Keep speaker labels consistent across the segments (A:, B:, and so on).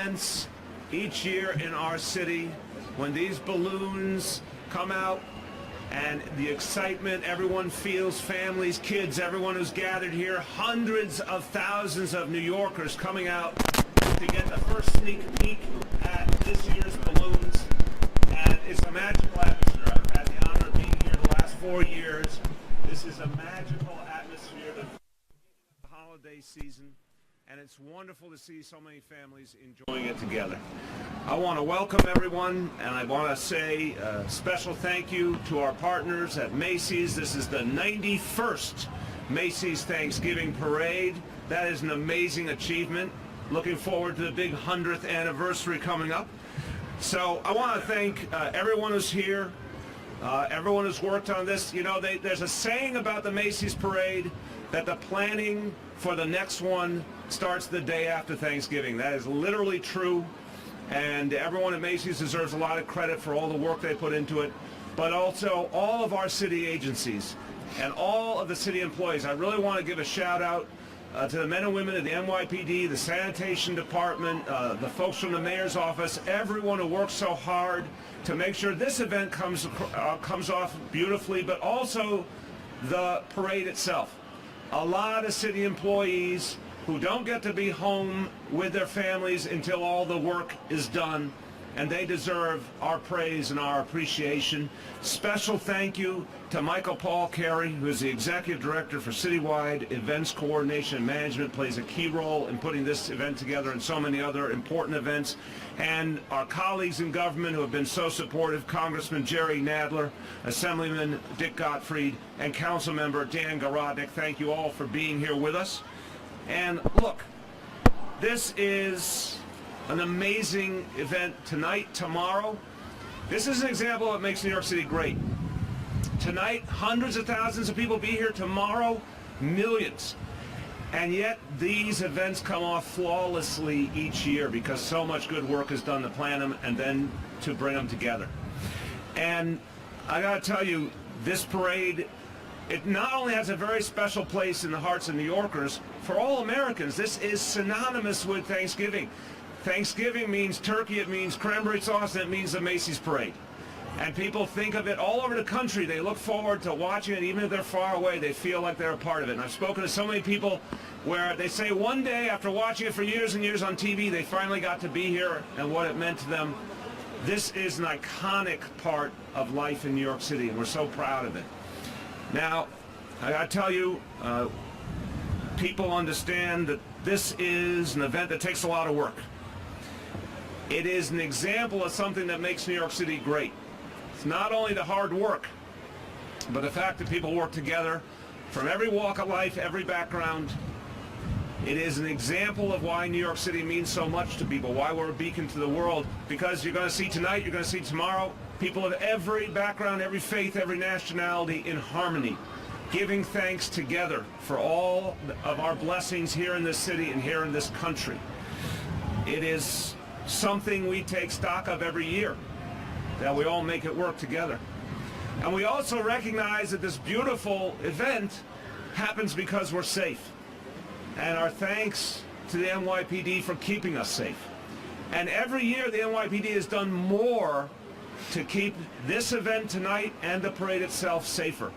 A: events each year in our city when these balloons come out and the excitement everyone feels, families, kids, everyone who's gathered here, hundreds of thousands of New Yorkers coming out to get the first sneak peek at this year's balloons. And it's a magical atmosphere. I've had the honor of being here the last 4 years. This is a magical atmosphere, the holiday season, and it's wonderful to see so many families enjoying it together. I want to welcome everyone, and I want to say a special thank you to our partners at Macys. This is the 91st Macys Thanksgiving Parade. That is an amazing achievement. Looking forward to the big 100th anniversary coming up. So I want to thank everyone who's here, everyone who's worked on this. You know, there's a saying about the Macys Parade that the planning for the next one starts the day after Thanksgiving. That is literally true, and everyone at Macys deserves a lot of credit for all the work they put into it, but also all of our city agencies and all of the city employees. I really want to give a shout out to the men and women of the NYPD, the sanitation department, the folks from the mayor's office, everyone who works so hard to make sure this event comes off beautifully, but also the parade itself. A lot of city employees who don't get to be home with their families until all the work is done, and they deserve our praise and our appreciation. Special thank you to Michael Paul Carey, who is the Executive Director for Citywide Events Coordination and Management, plays a key role in putting this event together and so many other important events. And our colleagues in government who have been so supportive, Congressman Jerry Nadler, Assemblyman Dick Gottfried, and Councilmember Dan Garodnick. Thank you all for being here with us. And look, this is an amazing event tonight, tomorrow. This is an example of what makes New York City great. Tonight, hundreds of thousands of people be here. Tomorrow, millions. And yet, these events come off flawlessly each year because so much good work is done to plan them and then to bring them together. And I gotta tell you, this parade, it not only has a very special place in the hearts of New Yorkers, for all Americans, this is synonymous with Thanksgiving. Thanksgiving means turkey, it means cranberry sauce, and it means the Macys Parade. And people think of it all over the country. They look forward to watching it. Even if they're far away, they feel like they're a part of it. And I've spoken to so many people where they say one day after watching it for years and years on TV, they finally got to be here and what it meant to them. This is an iconic part of life in New York City, and we're so proud of it. Now, I gotta tell you, people understand that this is an event that takes a lot of work. It is an example of something that makes New York City great. It's not only the hard work, but the fact that people work together from every walk of life, every background. It is an example of why New York City means so much to people, why we're a beacon to the world, because you're going to see tonight, you're going to see tomorrow, people of every background, every faith, every nationality in harmony, giving thanks together for all of our blessings here in this city and here in this country. It is something we take stock of every year, that we all make it work together. And we also recognize that this beautiful event happens because we're safe. And our thanks to the NYPD for keeping us safe. And every year the NYPD has done more to keep this event tonight and the parade itself safer,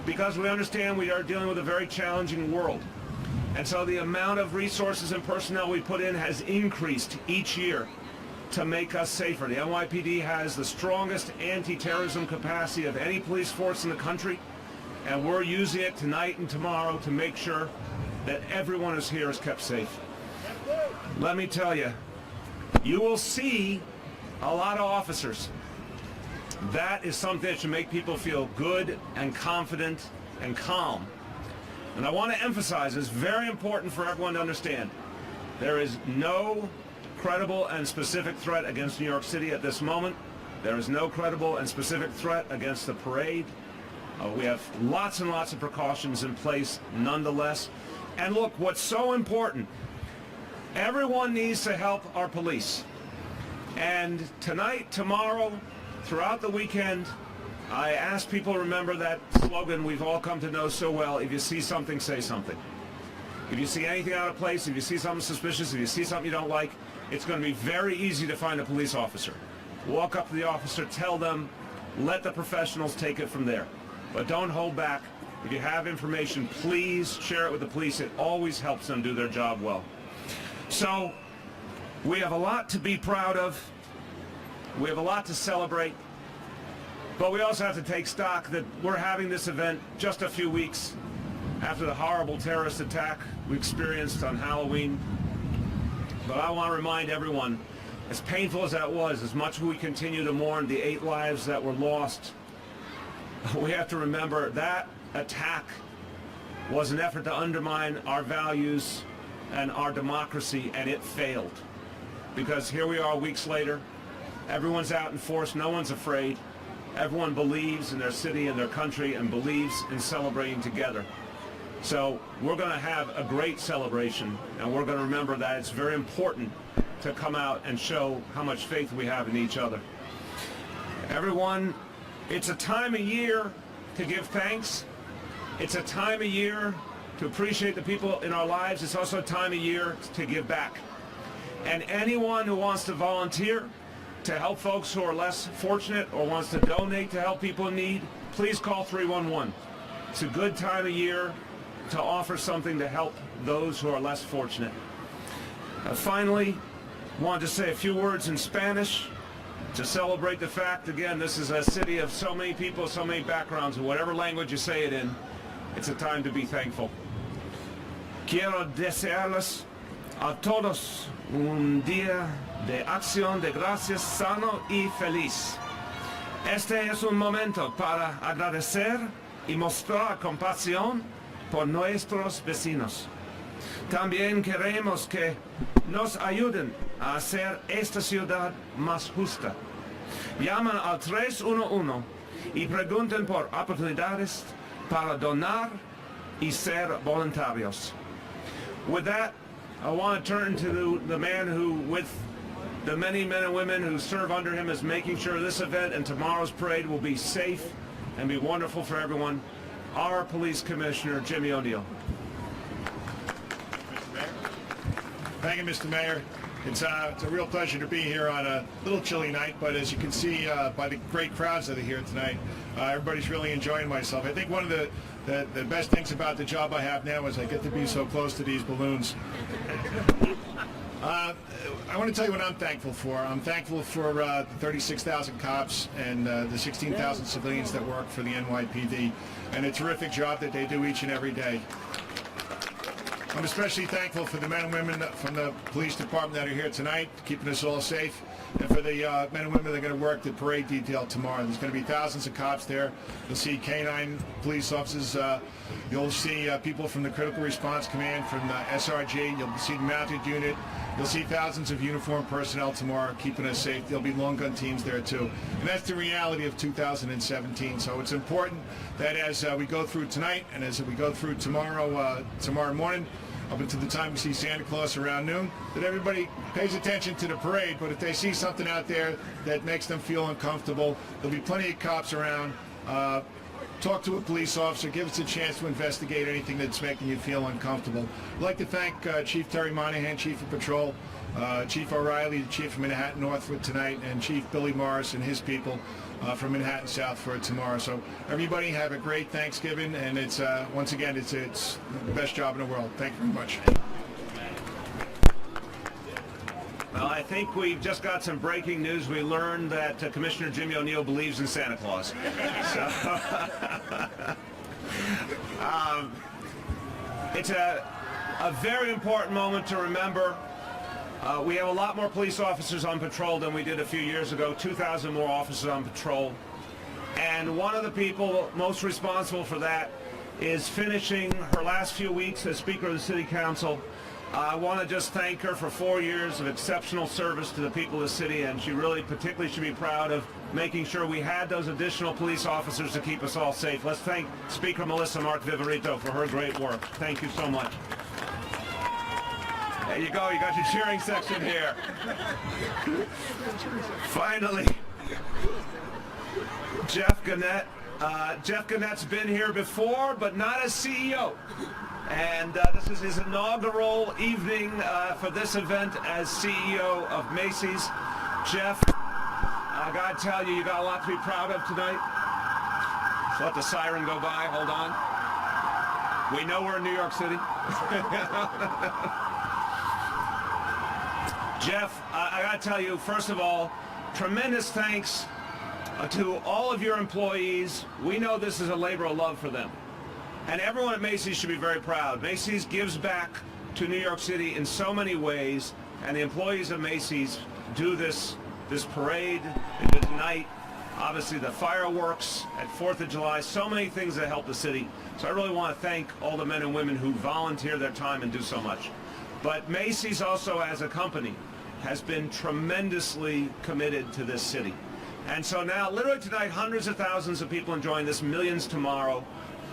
A: because we understand we are dealing with a very challenging world. And so the amount of resources and personnel we put in has increased each year to make us safer. The NYPD has the strongest anti-terrorism capacity of any police force in the country, and we're using it tonight and tomorrow to make sure that everyone who's here is kept safe. Let me tell you, you will see a lot of officers. That is something that should make people feel good and confident and calm. And I want to emphasize, it's very important for everyone to understand, there is no credible and specific threat against New York City at this moment. There is no credible and specific threat against the parade. We have lots and lots of precautions in place nonetheless. And look, what's so important, everyone needs to help our police. And tonight, tomorrow, throughout the weekend, I ask people to remember that slogan we've all come to know so well: if you see something, say something. If you see anything out of place, if you see something suspicious, if you see something you don't like, it's going to be very easy to find a police officer. Walk up to the officer, tell them, let the professionals take it from there. But don't hold back. If you have information, please share it with the police. It always helps them do their job well. So we have a lot to be proud of. We have a lot to celebrate. But we also have to take stock that we're having this event just a few weeks after the horrible terrorist attack we experienced on Halloween. But I want to remind everyone, as painful as that was, as much as we continue to mourn the 8 lives that were lost, we have to remember that attack was an effort to undermine our values and our democracy, and it failed. Because here we are weeks later, everyone's out in force, no one's afraid, everyone believes in their city and their country and believes in celebrating together. So we're going to have a great celebration, and we're going to remember that it's very important to come out and show how much faith we have in each other. Everyone, it's a time of year to give thanks. It's a time of year to appreciate the people in our lives. It's also a time of year to give back. And anyone who wants to volunteer to help folks who are less fortunate or wants to donate to help people in need, please call 311. It's a good time of year to offer something to help those who are less fortunate. Finally, I wanted to say a few words in Spanish to celebrate the fact, again, this is a city of so many people, so many backgrounds, and whatever language you say it in, it's a time to be thankful. Quiero desearles a todos un día de acción de gracias sano y feliz. Este es un momento para agradecer y mostrar compasión por nuestros vecinos. También queremos que nos ayuden a hacer esta ciudad más justa. Llaman al 311 y pregunten por oportunidades para donar y ser voluntarios. With that, I want to turn to the man who, with the many men and women who serve under him, is making sure this event and tomorrow's parade will be safe and be wonderful for everyone, our Police Commissioner, Jimmy ONeill.
B: Thank you, Mr. Mayor. It's a real pleasure to be here on a little chilly night, but as you can see by the great crowds that are here tonight, everybody's really enjoying myself. I think one of the best things about the job I have now is I get to be so close to these balloons. I want to tell you what I'm thankful for. I'm thankful for the 36,000 cops and the 16,000 civilians that work for the NYPD, and a terrific job that they do each and every day. I'm especially thankful for the men and women from the police department that are here tonight, keeping us all safe, and for the men and women that are going to work the parade detail tomorrow. There's going to be thousands of cops there. You'll see K-9 police officers. You'll see people from the Critical Response Command, from the SRG. You'll see the mounted unit. You'll see thousands of uniformed personnel tomorrow keeping us safe. There'll be long gun teams there too. And that's the reality of 2017. So it's important that as we go through tonight and as we go through tomorrow morning, up until the time we see Santa Claus around noon, that everybody pays attention to the parade. But if they see something out there that makes them feel uncomfortable, there'll be plenty of cops around. Talk to a police officer, give us a chance to investigate anything that's making you feel uncomfortable. I'd like to thank Chief Terry Monahan, Chief of Patrol, Chief O'Reilly, the Chief of Manhattan Northwood tonight, and Chief Billy Morris and his people from Manhattan South for tomorrow. So everybody have a great Thanksgiving, and it's once again, it's the best job in the world. Thank you very much.
A: Well, I think we've just got some breaking news. We learned that Commissioner Jimmy ONeill believes in Santa Claus. So, it's a very important moment to remember. We have a lot more police officers on patrol than we did a few years ago, 2,000 more officers on patrol. And one of the people most responsible for that is finishing her last few weeks as Speaker of the City Council. I want to just thank her for 4 years of exceptional service to the people of the city, and she really particularly should be proud of making sure we had those additional police officers to keep us all safe. Let's thank Speaker Melissa Mark Viverito for her great work. Thank you so much. There you go, you got your cheering section here. Finally, Jeff Gannett. Jeff Gannett's been here before, but not as CEO. And this is his inaugural evening for this event as CEO of Macys. Jeff, I gotta tell you, you got a lot to be proud of tonight. So let the siren go by, hold on. We know we're in New York City. Jeff, I gotta tell you, first of all, tremendous thanks to all of your employees. We know this is a labor of love for them. And everyone at Macys should be very proud. Macys gives back to New York City in so many ways, and the employees of Macys do this parade, they do tonight, obviously the fireworks at 4th of July, so many things that help the city. So I really want to thank all the men and women who volunteer their time and do so much. But Macys also as a company has been tremendously committed to this city. And so now, literally tonight, hundreds of thousands of people enjoying this, millions tomorrow,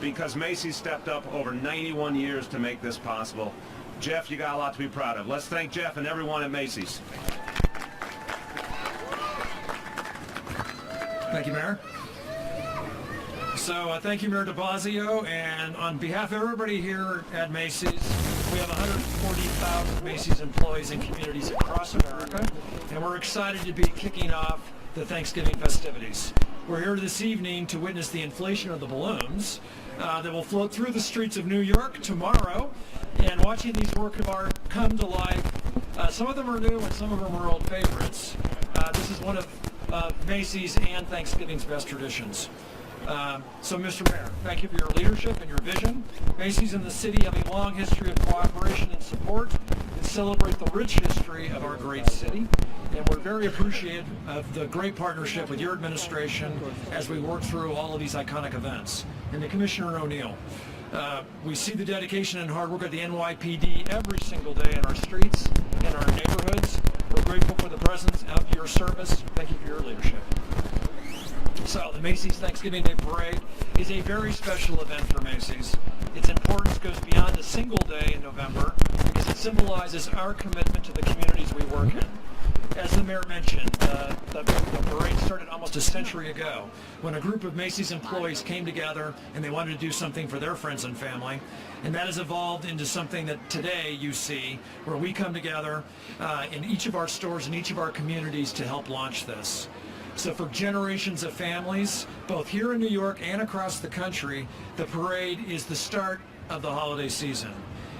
A: because Macys stepped up over 91 years to make this possible. Jeff, you got a lot to be proud of. Let's thank Jeff and everyone at Macys.
C: Thank you, Mayor. So thank you, Mayor de Blasio, and on behalf of everybody here at Macys, we have 140,000 Macys employees in communities across America, and we're excited to be kicking off the Thanksgiving festivities. We're here this evening to witness the inflation of the balloons that will float through the streets of New York tomorrow, and watching these works of art come to life. Some of them are new and some of them are old favorites. This is one of Macys and Thanksgiving's best traditions. So, Mr. Mayor, thank you for your leadership and your vision. Macys and the city have a long history of cooperation and support and celebrate the rich history of our great city. And we're very appreciative of the great partnership with your administration as we work through all of these iconic events. And to Commissioner ONeill, we see the dedication and hard work of the NYPD every single day in our streets and our neighborhoods. We're grateful for the presence of your service. Thank you for your leadership. So, the Macys Thanksgiving Day Parade is a very special event for Macys. Its importance goes beyond a single day in November because it symbolizes our commitment to the communities we work in. As the mayor mentioned, the parade started almost a century ago when a group of Macys employees came together and they wanted to do something for their friends and family. And that has evolved into something that today you see, where we come together in each of our stores and each of our communities to help launch this. So for generations of families, both here in New York and across the country, the parade is the start of the holiday season.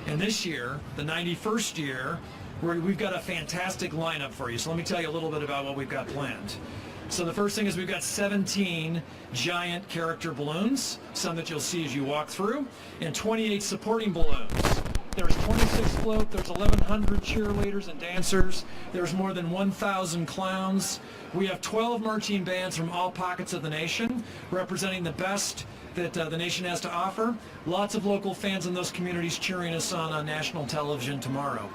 C: And this year, the 91st year, we've got a fantastic lineup for you. So let me tell you a little bit about what we've got planned. So the first thing is we've got 17 giant character balloons, some that you'll see as you walk through, and 28 supporting balloons. There's 26 float, there's 1,100 cheerleaders and dancers, there's more than 1,000 clowns. We have 12 marching bands from all pockets of the nation, representing the best that the nation has to offer. Lots of local fans in those communities cheering us on national television tomorrow.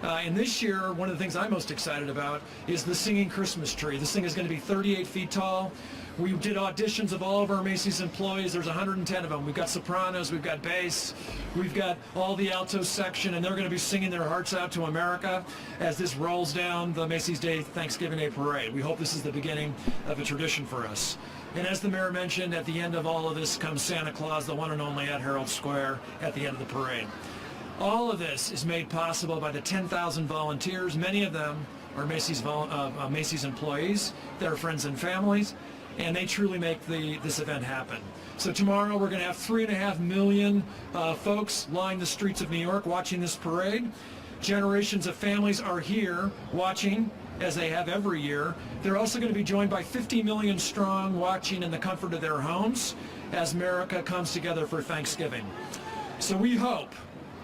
C: And this year, one of the things I'm most excited about is the singing Christmas tree. This thing is going to be 38 feet tall. We did auditions of all of our Macys employees. There's 110 of them. We've got sopranos, we've got bass, we've got all the alto section, and they're going to be singing their hearts out to America as this rolls down the Macys Day Thanksgiving Day Parade. We hope this is the beginning of a tradition for us. And as the mayor mentioned, at the end of all of this comes Santa Claus, the one and only, at Herald Square at the end of the parade. All of this is made possible by the 10,000 volunteers. Many of them are Macys employees, their friends and families, and they truly make this event happen. So tomorrow we're going to have 3.5 million folks line the streets of New York watching this parade. Generations of families are here watching, as they have every year. They're also going to be joined by 50 million strong watching in the comfort of their homes as America comes together for Thanksgiving. So we hope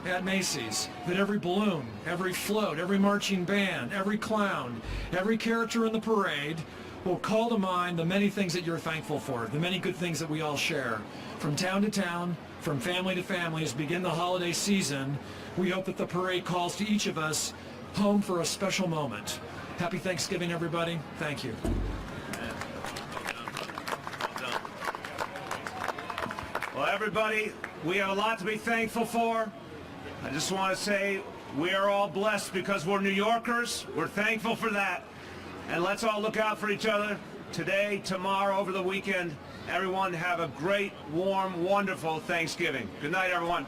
C: at Macys that every balloon, every float, every marching band, every clown, every character in the parade will call to mind the many things that you're thankful for, the many good things that we all share. From town to town, from family to family, as we begin the holiday season, we hope that the parade calls to each of us home for a special moment. Happy Thanksgiving, everybody. Thank you.
A: Well, everybody, we have a lot to be thankful for. I just want to say we are all blessed because we're New Yorkers. We're thankful for that. And let's all look out for each other today, tomorrow, over the weekend. Everyone have a great, warm, wonderful Thanksgiving. Good night, everyone.